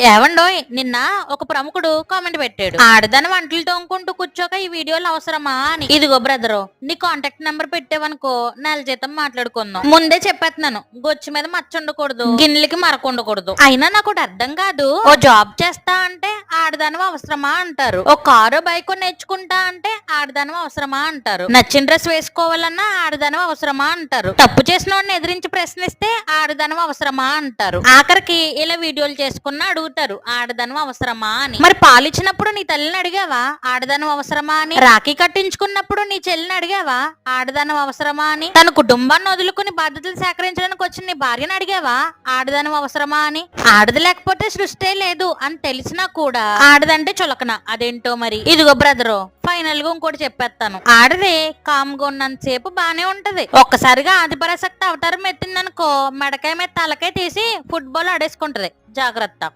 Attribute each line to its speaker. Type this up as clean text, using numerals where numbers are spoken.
Speaker 1: ఏవండోయ్ నిన్న ఒక ప్రముఖుడు కామెంట్ పెట్టాడు, ఆడదాని వంటలు తోముకుంటూ కూర్చోక ఈ వీడియోలు అవసరమా అని. ఇదిగో బ్రదరు, నీ కాంటాక్ట్ నెంబర్ పెట్టావనుకో నెల జీతం మాట్లాడుకుందాం. ముందే చెప్పేస్తున్నాను, గొచ్చి మీద మచ్చ ఉండకూడదు, గిన్నెలకి మరక ఉండకూడదు. అయినా నాకు ఒకటి అర్థం కాదు, ఓ జాబ్ చేస్తా అంటే ఆడదాని అవసరమా అంటారు, ఓ కారు బైక్ నేర్చుకుంటా అంటే ఆడదాని అవసరమా అంటారు, నచ్చిన డ్రెస్ వేసుకోవాలన్నా ఆడదాని అవసరమా అంటారు, తప్పు చేసిన వాడిని ఎదిరించి ప్రశ్నిస్తే ఆడదాని అవసరమా అంటారు, ఆఖరికి ఇలా వీడియోలు చేసుకున్న అడుగుతారు ఆడదనం అవసరమా అని. మరి పాలిచ్చినప్పుడు నీ తల్లిని అడిగావా ఆడదనం అవసరమా అని? రాఖీ కట్టించుకున్నప్పుడు నీ చెల్లిని అడిగావా ఆడదనం అవసరమా అని? తన కుటుంబాన్ని వదులుకుని బాధ్యతలు సేకరించడానికి వచ్చిన నీ భార్యను అడిగావా ఆడదనం అవసరమా అని? ఆడది లేకపోతే సృష్టి లేదు అని తెలిసినా కూడా ఆడదంటే చులకన, అదేంటో మరి. ఇదిగో బ్రదరు, ఫైనల్ గా ఇంకోటి చెప్పేస్తాను, ఆడదే కామ్గా ఉన్నంతసేపు బానే ఉంటది, ఒక్కసారిగా ఆదిపరాశక్తి అవతారం ఎత్తిందనుకో మెడకాయ మీద తలకాయ తీసి ఫుట్బాల్ ఆడేసుకుంటది, జాగ్రత్త.